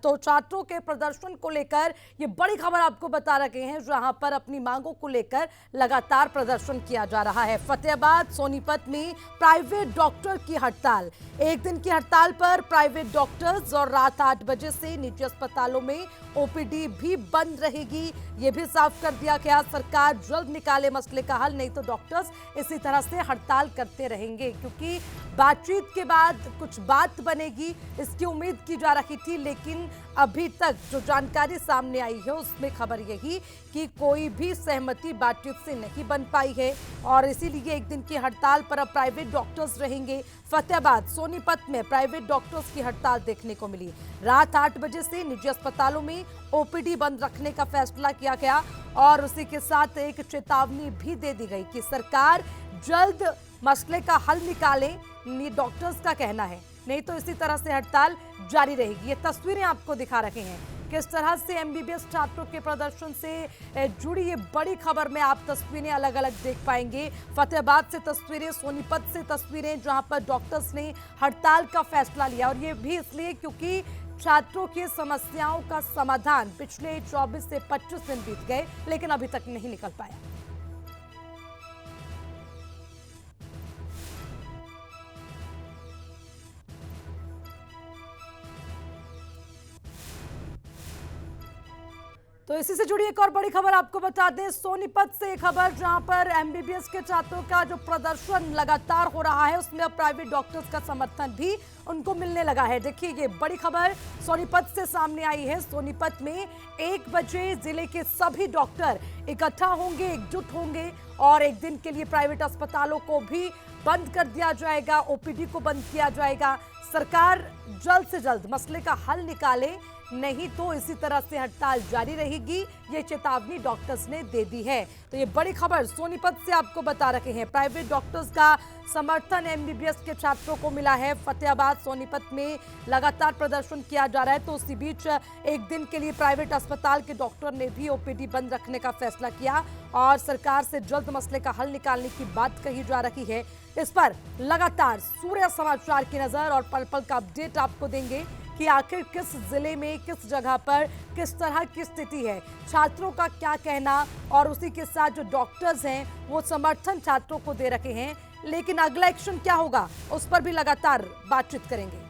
तो छात्रों के प्रदर्शन को लेकर ये बड़ी खबर आपको बता रहे हैं, जहां पर अपनी मांगों को लेकर लगातार प्रदर्शन किया जा रहा है। फतेहाबाद सोनीपत में प्राइवेट डॉक्टर की हड़ताल, एक दिन की हड़ताल पर प्राइवेट डॉक्टर्स और रात 8 बजे से निजी अस्पतालों में ओपीडी भी बंद रहेगी। ये भी साफ कर दिया गया, सरकार जल्द निकाले मसले का हल, नहीं तो डॉक्टर्स इसी तरह से हड़ताल करते रहेंगे, क्योंकि बातचीत के बाद कुछ बात बनेगी इसकी उम्मीद की जा रही थी। लेकिन अभी तक जो जानकारी सामने आई है उसमें खबर यही कि कोई भी सहमति बातचीत से नहीं बन पाई है और इसीलिए एक दिन की हड़ताल पर अब प्राइवेट डॉक्टर्स रहेंगे। फतेहाबाद सोनीपत में प्राइवेट डॉक्टर्स की हड़ताल देखने को मिली। रात 8 बजे से निजी अस्पतालों में ओपीडी बंद रखने का फैसला किया गया और उसी के साथ एक चेतावनी भी दे दी गई कि सरकार जल्द मसले का हल निकाले, डॉक्टर्स का कहना है, नहीं तो इसी तरह से हड़ताल जारी रहेगी। ये तस्वीरें आपको दिखा रहे हैं किस तरह से एमबीबीएस छात्रों के प्रदर्शन से जुड़ी ये बड़ी खबर में आप तस्वीरें अलग अलग देख पाएंगे। फतेहाबाद से तस्वीरें, सोनीपत से तस्वीरें, जहां पर डॉक्टर्स ने हड़ताल का फैसला लिया और ये भी इसलिए क्योंकि छात्रों की समस्याओं का समाधान पिछले 24 से 25 दिन बीत गए लेकिन अभी तक नहीं निकल पाया। तो इसी से जुड़ी एक और बड़ी खबर आपको बता दें, सोनीपत से खबर जहां पर एमबीबीएस के छात्रों का जो प्रदर्शन लगातार हो रहा है उसमें अब प्राइवेट डॉक्टर्स का समर्थन भी उनको मिलने लगा है। देखिए ये बड़ी खबर सोनीपत से सामने आई है। सोनीपत में 1 बजे जिले के सभी डॉक्टर इकट्ठा होंगे, एकजुट होंगे और एक दिन के लिए प्राइवेट अस्पतालों को भी बंद कर दिया जाएगा, ओपीडी को बंद किया जाएगा। सरकार जल्द से जल्द मसले का हल निकाले, नहीं तो इसी तरह से हड़ताल जारी रहेगी, ये चेतावनी डॉक्टर्स ने दे दी है। तो ये बड़ी खबर सोनीपत से आपको बता रहे हैं। प्राइवेट डॉक्टर्स का समर्थन एमबीबीएस के छात्रों को मिला है। फतेहाबाद सोनीपत में लगातार प्रदर्शन किया जा रहा है, तो उसी बीच एक दिन के लिए प्राइवेट अस्पताल के डॉक्टर ने भी ओपीडी बंद रखने का फैसला किया और सरकार से जल्द मसले का हल निकालने की बात कही जा रही है। इस पर लगातार सूर्य समाचार की नजर और पल पल का अपडेट आपको देंगे कि आखिर किस जिले में, किस जगह पर, किस तरह की स्थिति है, छात्रों का क्या कहना और उसी के साथ जो डॉक्टर्स हैं वो समर्थन छात्रों को दे रखे हैं। लेकिन अगला एक्शन क्या होगा उस पर भी लगातार बातचीत करेंगे।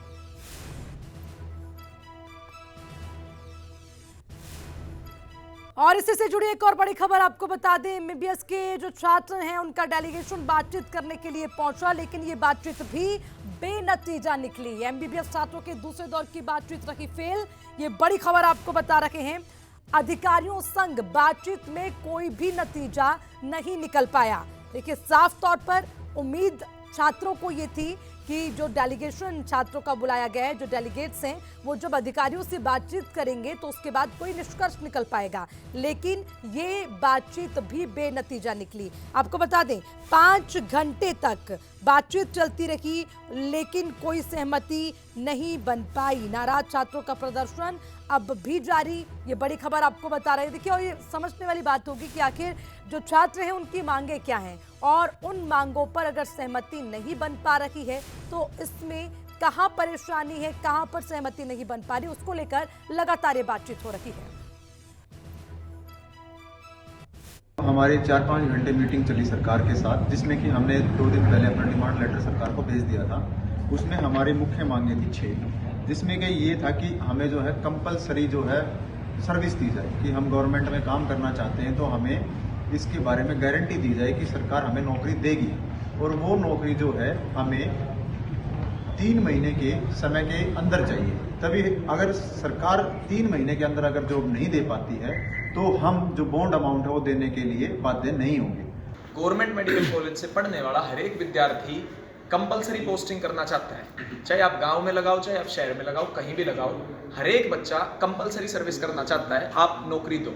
और इसी से जुड़ी एक और बड़ी खबर आपको बता दें, एमबीबीएस के जो छात्र हैं उनका डेलीगेशन बातचीत करने के लिए पहुंचा, लेकिन ये बातचीत भी बेनतीजा निकली। एमबीबीएस छात्रों के दूसरे दौर की बातचीत रही फेल, ये बड़ी खबर आपको बता रहे हैं। अधिकारियों संग बातचीत में कोई भी नतीजा नहीं निकल पाया। देखिए साफ तौर पर उम्मीद छात्रों को ये थी कि जो डेलीगेशन छात्रों का बुलाया गया है, जो डेलीगेट्स हैं, वो जब अधिकारियों से बातचीत करेंगे तो उसके बाद कोई निष्कर्ष निकल पाएगा, लेकिन ये बातचीत भी बेनतीजा निकली। आपको बता दें 5 घंटे तक बातचीत चलती रही लेकिन कोई सहमति नहीं बन पाई। नाराज छात्रों का प्रदर्शन अब भी जारी, ये बड़ी खबर आपको बता रहे हैं। देखिए और ये समझने वाली बात होगी कि आखिर जो छात्र हैं उनकी मांगे क्या हैं और उन मांगों पर अगर सहमति नहीं बन पा रही है तो इसमें कहां परेशानी है, कहां पर सहमति नहीं बन पा रही, उसको लेकर लगातार ये बातचीत हो रही है। हमारी 4-5 घंटे मीटिंग चली सरकार के साथ, जिसमें कि हमने 2 दिन पहले अपना डिमांड लेटर सरकार को भेज दिया था। उसमें हमारी मुख्य मांगे थी 6, जिसमें कि ये था कि हमें जो है कंपलसरी जो है सर्विस दी जाए, कि हम गवर्नमेंट में काम करना चाहते हैं तो हमें इसके बारे में गारंटी दी जाए कि सरकार हमें नौकरी देगी और वो नौकरी जो है हमें 3 महीने के समय के अंदर चाहिए। तभी अगर सरकार 3 महीने के अंदर अगर जॉब नहीं दे पाती है तो हम जो बॉन्ड अमाउंट है वो देने के लिए बाध्य नहीं होंगे। गवर्नमेंट मेडिकल कॉलेज से पढ़ने वाला हर एक विद्यार्थी कंपलसरी पोस्टिंग करना चाहता है, चाहे आप गांव में लगाओ, चाहे आप शहर में लगाओ, कहीं भी लगाओ, हर एक बच्चा कंपलसरी सर्विस करना चाहता है। आप नौकरी दो।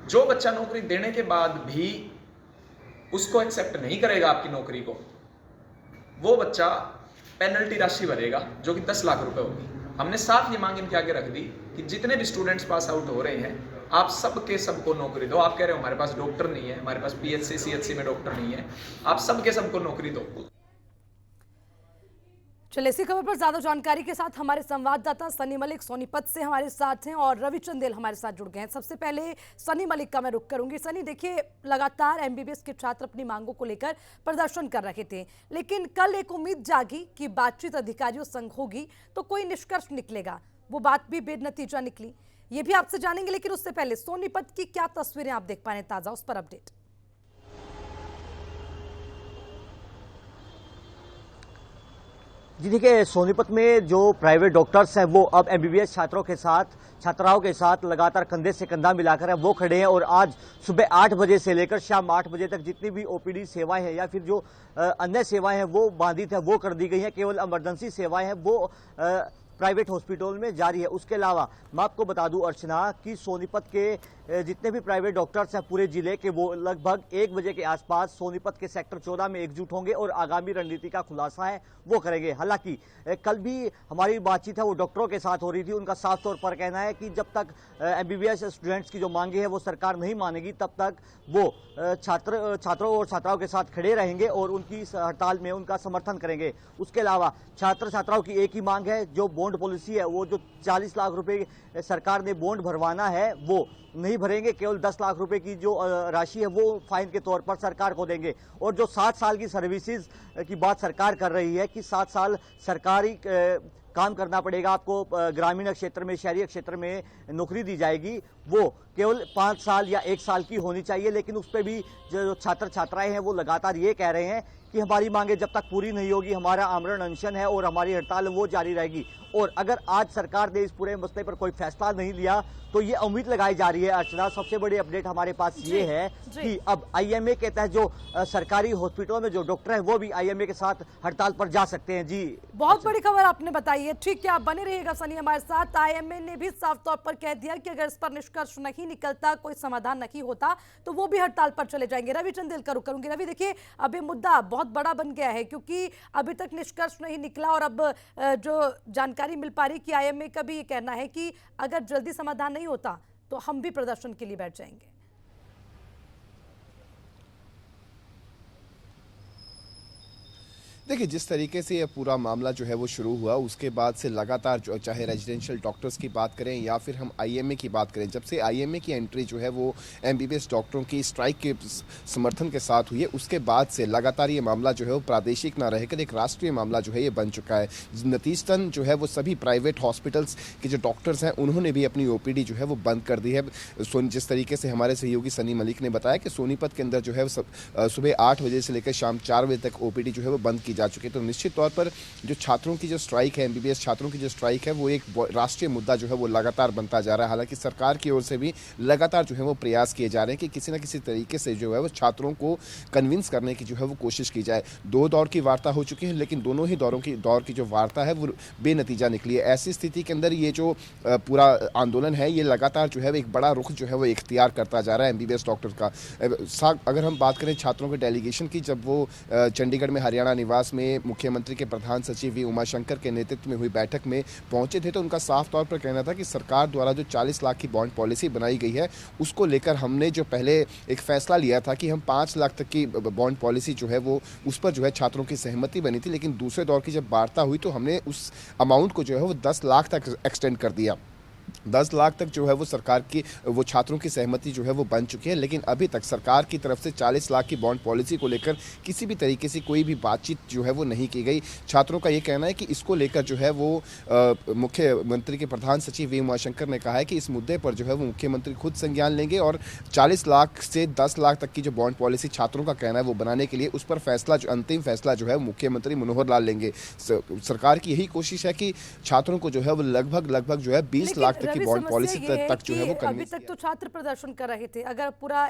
जो बच्चा नौकरी देने के बाद भी उसको एक्सेप्ट नहीं करेगा आपकी नौकरी को, वो बच्चा पेनल्टी राशि भरेगा जो कि 10 लाख रुपए होगी। हमने साफ ये मांग इनके आगे रख दी कि जितने भी स्टूडेंट्स पास आउट हो रहे हैं आप सबके सबको नौकरी दो। आप कह रहे हो हमारे पास डॉक्टर नहीं है, हमारे पास पीएचसी सीएचसी में डॉक्टर नहीं है, आप सबके सबको नौकरी दो। चलिए, इसी खबर पर ज्यादा जानकारी के साथ हमारे संवाददाता सनी मलिक सोनीपत से हमारे साथ हैं और रवि चंदेल हमारे साथ जुड़ गए हैं। सबसे पहले सनी मलिक का मैं रुख करूंगी। सनी, देखिए, लगातार एमबीबीएस के छात्र अपनी मांगों को लेकर प्रदर्शन कर रहे थे, लेकिन कल एक उम्मीद जागी कि बातचीत अधिकारियों संग होगी तो कोई निष्कर्ष निकलेगा। वो बात भी बेनतीजा निकली, ये भी आपसे जानेंगे, लेकिन उससे पहले सोनीपत की क्या तस्वीरें आप देख पा रहे हैं ताजा, उस पर अपडेट। जी देखिए, सोनीपत में जो प्राइवेट डॉक्टर्स हैं वो अब एमबीबीएस छात्राओं के साथ लगातार कंधे से कंधा मिलाकर वो खड़े हैं और आज सुबह 8 बजे से लेकर शाम 8 बजे तक जितनी भी ओपीडी सेवाएं हैं या फिर जो अन्य सेवाएं हैं वो बाधित है, वो कर दी गई हैं। केवल इमरजेंसी सेवाएं हैं वो प्राइवेट हॉस्पिटल में जारी है। उसके अलावा मैं आपको बता दूं अर्चना कि सोनीपत के जितने भी प्राइवेट डॉक्टर्स हैं पूरे जिले के, वो लगभग 1 बजे के आसपास सोनीपत के सेक्टर 14 में एकजुट होंगे और आगामी रणनीति का खुलासा है वो करेंगे। हालांकि कल भी हमारी बातचीत है वो डॉक्टरों के साथ हो रही थी। उनका साफ तौर पर कहना है कि जब तक एमबीबीएस स्टूडेंट्स की जो मांगे हैं वो सरकार नहीं मानेगी तब तक वो छात्रों और छात्राओं के साथ खड़े रहेंगे और उनकी इस हड़ताल में उनका समर्थन करेंगे। उसके अलावा छात्र छात्राओं की एक ही मांग है, जो बॉन्ड पॉलिसी है वो जो 40 लाख रुपए सरकार ने बॉन्ड भरवाना है वो नहीं भरेंगे। केवल 10 लाख रुपए की जो राशि है वो फाइन के तौर पर सरकार को देंगे। और जो 7 साल की सर्विसेज की बात सरकार कर रही है कि 7 साल सरकारी काम करना पड़ेगा आपको, ग्रामीण क्षेत्र में, शहरी क्षेत्र में नौकरी दी जाएगी, वो केवल 5 साल या 1 साल की होनी चाहिए। लेकिन उस पर भी जो छात्र छात्राएं हैं वो लगातार ये कह रहे हैं कि हमारी मांगे जब तक पूरी नहीं होगी हमारा आमरण अनशन है और हमारी हड़ताल वो जारी रहेगी। और अगर आज सरकार ने इस पूरे मसले पर कोई फैसला नहीं लिया तो ये उम्मीद लगाई जा रही है अर्चना, सबसे बड़ी अपडेट हमारे पास ये है कि अब आईएमए के तहत जो सरकारी हॉस्पिटलों में जो डॉक्टर हैं वो भी आईएमए के साथ हड़ताल पर जा सकते हैं। जी, बहुत बड़ी खबर आपने बताई है। ठीक है, आप बने रहिएगा सनी हमारे साथ। आईएमए ने भी साफ तौर पर कह दिया कि अगर इस पर निष्कर्ष नहीं निकलता, कोई समाधान नहीं होता तो वो भी हड़ताल पर चले जाएंगे। रवि चंदेल का रुख करूंगी। रवि, देखिए, अब ये मुद्दा बहुत बड़ा बन गया है क्योंकि अभी तक निष्कर्ष नहीं निकला और अब जो जानकारी मिल पा रही कि आईएमए का भी ये कहना है कि अगर जल्दी समाधान नहीं होता तो हम भी प्रदर्शन के लिए बैठ जाएंगे। देखिए, जिस तरीके से ये पूरा मामला जो है वो शुरू हुआ उसके बाद से लगातार जो चाहे रेजिडेंशियल डॉक्टर्स की बात करें या फिर हम आईएमए की बात करें, जब से आईएमए की एंट्री जो है वो एमबीबीएस डॉक्टरों की स्ट्राइक के समर्थन के साथ हुई है, उसके बाद से लगातार ये मामला जो है वो प्रादेशिक ना रहकर एक राष्ट्रीय मामला जो है ये बन चुका है। नतीजतन जो है वो सभी प्राइवेट हॉस्पिटल्स के जो डॉक्टर्स हैं उन्होंने भी अपनी ओपीडी जो है वो बंद कर दी है। जिस तरीके से हमारे सहयोगी सनी मलिक ने बताया कि सोनीपत के अंदर जो है सुबह 8 बजे से लेकर शाम 4 बजे तक ओपीडी जो है वो बंद की जा चुकी है। तो निश्चित तौर पर जो छात्रों की जो स्ट्राइक है, एमबीबीएस छात्रों की जो स्ट्राइक है, वो एक राष्ट्रीय मुद्दा जो है वो लगातार बनता जा रहा है। हालांकि सरकार की ओर से भी लगातार जो है वो प्रयास किए जा रहे हैं कि किसी न किसी तरीके से जो है वो छात्रों को कन्विंस करने की जो है वो कोशिश की जाए। 2 दौर की वार्ता हो चुकी है लेकिन दोनों ही दौर की जो वार्ता है वो बेनतीजा निकली है। ऐसी स्थिति के अंदर ये जो पूरा आंदोलन है ये लगातार जो है एक बड़ा रुख जो है वो इख्तियार करता जा रहा है एमबीबीएस डॉक्टर का। अगर हम बात करें छात्रों के डेलीगेशन की, जब वो चंडीगढ़ में हरियाणा निवास में मुख्यमंत्री के प्रधान सचिव वी उमाशंकर के नेतृत्व में हुई बैठक में पहुंचे थे तो उनका साफ तौर पर कहना था कि सरकार द्वारा जो 40 लाख की बॉन्ड पॉलिसी बनाई गई है उसको लेकर हमने जो पहले एक फैसला लिया था कि हम 5 लाख तक की बॉन्ड पॉलिसी जो है वो उस पर जो है छात्रों की सहमति बनी थी, लेकिन दूसरे दौर की जब वार्ता हुई तो हमने उस अमाउंट को जो है वो 10 लाख तक एक्सटेंड कर दिया। 10 लाख तक जो है वो सरकार की वो छात्रों की सहमति जो है वो बन चुकी है, लेकिन अभी तक सरकार की तरफ से 40 लाख की बॉन्ड पॉलिसी को लेकर किसी भी तरीके से कोई भी बातचीत जो है वो नहीं की गई। छात्रों का ये कहना है कि इसको लेकर जो है वो मुख्यमंत्री के प्रधान सचिव वी उमाशंकर ने कहा है कि इस मुद्दे पर जो है वो मुख्यमंत्री खुद संज्ञान लेंगे और 40 लाख से 10 लाख तक की जो बॉन्ड पॉलिसी छात्रों का कहना है वो बनाने के लिए उस पर फैसला, जो अंतिम फैसला जो है मुख्यमंत्री मनोहर लाल लेंगे। सरकार की यही कोशिश है कि छात्रों को जो है वो लगभग जो है 20 लाख तक की बॉन्ड पॉलिसी तक जो है वो अभी तक तो छात्र प्रदर्शन कर रहे थे। अगर पूरा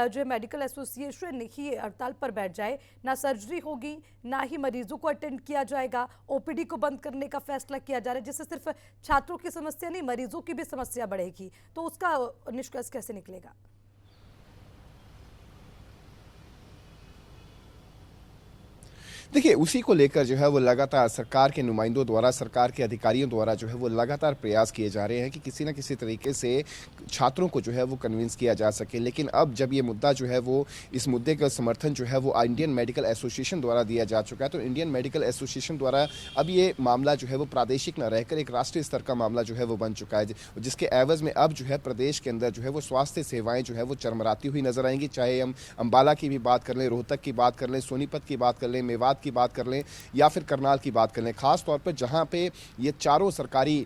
जो मेडिकल एसोसिएशन ही हड़ताल पर बैठ जाए, ना सर्जरी होगी ना ही मरीजों को अटेंड किया जाएगा, ओपीडी को बंद करने का फैसला किया जा रहा है जिससे सिर्फ छात्रों की समस्या नहीं मरीजों की भी समस्या बढ़ेगी, तो उसका निष्कर्ष कैसे निकलेगा? देखिए, उसी को लेकर जो है वो लगातार सरकार के नुमाइंदों द्वारा, सरकार के अधिकारियों द्वारा जो है वो लगातार प्रयास किए जा रहे हैं कि किसी न किसी तरीके से छात्रों को जो है वो कन्विंस किया जा सके। लेकिन अब जब ये मुद्दा जो है वो, इस मुद्दे का समर्थन जो है वो इंडियन मेडिकल एसोसिएशन द्वारा दिया जा चुका है, तो इंडियन मेडिकल एसोसिएशन द्वारा अब ये मामला जो है वो प्रादेशिक न रहकर एक राष्ट्रीय स्तर का मामला जो है वो बन चुका है, जिसके एवज में अब जो है प्रदेश के अंदर जो है वो स्वास्थ्य सेवाएं जो है वो चरमराती हुई नजर आएंगी। चाहे हम अंबाला की भी बात कर लें, रोहतक की बात कर लें, सोनीपत की बात कर लें, मेवात की बात कर लें या फिर करनाल की बात कर लें। खास तौर पर जहां पे ये चारों सरकारी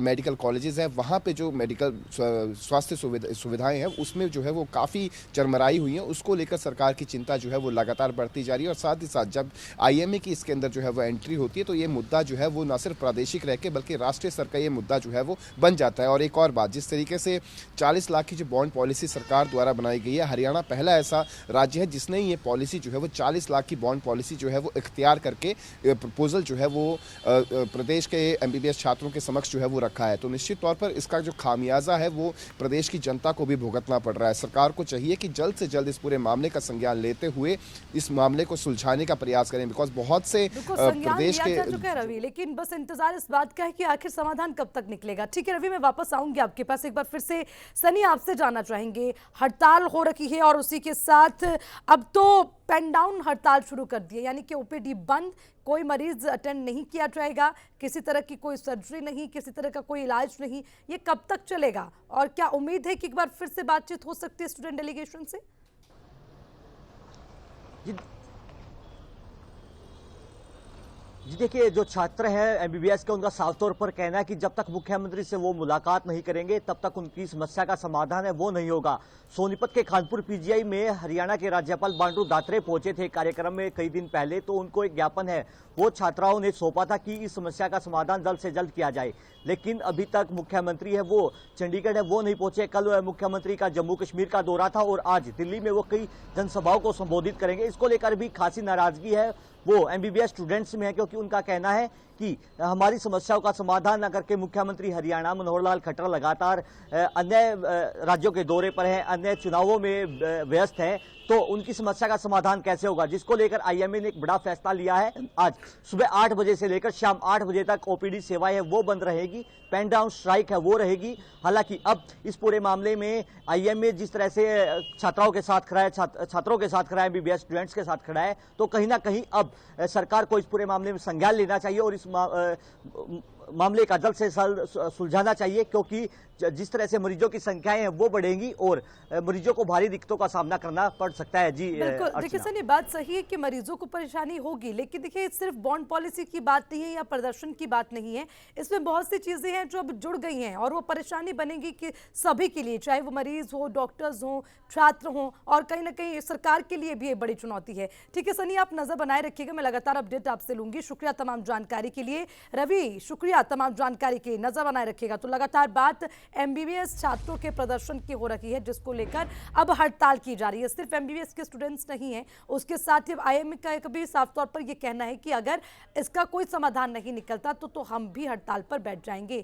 मेडिकल कॉलेजेस हैं, वहां पे जो मेडिकल स्वास्थ्य सुविधाएं हैं उसमें जो है वो काफ़ी चरमराई हुई हैं। उसको लेकर सरकार की चिंता जो है वो लगातार बढ़ती जा रही है। और साथ ही साथ जब आईएमए की इसके अंदर जो है वो एंट्री होती है तो ये मुद्दा जो है वो न सिर्फ प्रादेशिक रह के बल्कि राष्ट्रीय स्तर का ये मुद्दा जो है वो बन जाता है। और एक और बात, जिस तरीके से 40 लाख की जो बॉन्ड पॉलिसी सरकार द्वारा बनाई गई है, हरियाणा पहला ऐसा राज्य है जिसने ये पॉलिसी जो है वो 40 लाख की बॉन्ड पॉलिसी जो है वो इख्तियार करके प्रपोजल जो है वो प्रदेश के एमबीबीएस छात्रों के समक्ष जो है वो रखा है। तो निश्चित तौर पर इसका जो खामियाजा है वो प्रदेश की जनता को भी भुगतना पड़ रहा है। सरकार को चाहिए कि जल्द से जल्द इस पूरे मामले का संज्ञान लेते हुए इस मामले को सुलझाने का प्रयास करें, बिकॉज बहुत से प्रदेश के रवि, लेकिन बस इंतजार इस बात का है कि आखिर समाधान कब तक निकलेगा। ठीक है रवि, मैं वापस आऊंगी आपके पास। एक बार फिर से सनी आपसे जानना चाहेंगे, हड़ताल हो रखी है और उसी के साथ अब तो पेन डाउन हड़ताल शुरू कर दी है, यानी कि ओपीडी बंद, कोई मरीज अटेंड नहीं किया जाएगा, किसी तरह की कोई सर्जरी नहीं, किसी तरह का कोई इलाज नहीं। ये कब तक चलेगा और क्या उम्मीद है कि एक बार फिर से बातचीत हो सकती है स्टूडेंट डेलीगेशन से? जी देखिए, जो छात्र हैं एमबीबीएस के, उनका साफ तौर पर कहना है कि जब तक मुख्यमंत्री से वो मुलाकात नहीं करेंगे तब तक उनकी समस्या का समाधान है वो नहीं होगा। सोनीपत के खानपुर पीजीआई में हरियाणा के राज्यपाल बंडारू दात्रे पहुंचे थे कार्यक्रम में कई दिन पहले, तो उनको एक ज्ञापन है वो छात्राओं ने सौंपा था कि इस समस्या का समाधान जल्द से जल्द किया जाए। लेकिन अभी तक मुख्यमंत्री है वो चंडीगढ़ है वो नहीं पहुंचे। कल मुख्यमंत्री का जम्मू कश्मीर का दौरा था और आज दिल्ली में वो कई जनसभाओं को संबोधित करेंगे। इसको लेकर भी खासी नाराजगी है वो एमबीबीएस स्टूडेंट्स में है, क्योंकि उनका कहना है कि हमारी समस्याओं का समाधान न करके मुख्यमंत्री हरियाणा मनोहर लाल खट्टर लगातार अन्य राज्यों के दौरे पर हैं, अन्य चुनावों में व्यस्त हैं, तो उनकी समस्या का समाधान कैसे होगा। जिसको लेकर आईएमए ने एक बड़ा फैसला लिया है। आज सुबह 8 बजे से लेकर शाम 8 बजे तक ओपीडी सेवाएं है वो बंद रहेगी, पेन डाउन स्ट्राइक है वो रहेगी। हालांकि अब इस पूरे मामले में आईएमए जिस तरह से छात्राओं के साथ खड़ा है, छात्रों के साथ खड़ा है, एमबीबीएस स्टूडेंट्स के साथ खड़ा है, तो कहीं ना कहीं अब सरकार को इस पूरे मामले में संज्ञान लेना चाहिए और इस मामले का जल्द से जल्द सुलझाना चाहिए, क्योंकि जिस तरह से मरीजों की संख्याएं हैं वो बढ़ेंगी और मरीजों को भारी दिक्कतों का सामना करना पड़ सकता है। जी बिल्कुल, देखिए सर, ये बात सही है कि मरीजों को परेशानी होगी, लेकिन देखिए सिर्फ बॉन्ड पॉलिसी की बात नहीं है या प्रदर्शन की बात नहीं है, इसमें बहुत सी चीजें हैं जो अब जुड़ गई हैं और वो परेशानी बनेगी कि सभी के लिए, चाहे वो मरीज हो, डॉक्टर्स हो, छात्र हो, और कहीं ना कहीं सरकार के लिए भी ये बड़ी चुनौती है। ठीक है सनी, आप नजर बनाए रखिएगा, मैं लगातार अपडेट आपसे लूंगी। शुक्रिया तमाम जानकारी के लिए। रवि, शुक्रिया तमाम जानकारी के, नजर बनाए रखिएगा। तो लगातार बात एमबीबीएस छात्रों के प्रदर्शन की हो रही है, जिसको लेकर अब हड़ताल की जा रही है। सिर्फ एमबीबीएस के स्टूडेंट्स नहीं है, उसके साथ ही आईएमए का भी साफ तौर पर यह कहना है कि अगर इसका कोई समाधान नहीं निकलता तो हम भी हड़ताल पर बैठ जाएंगे।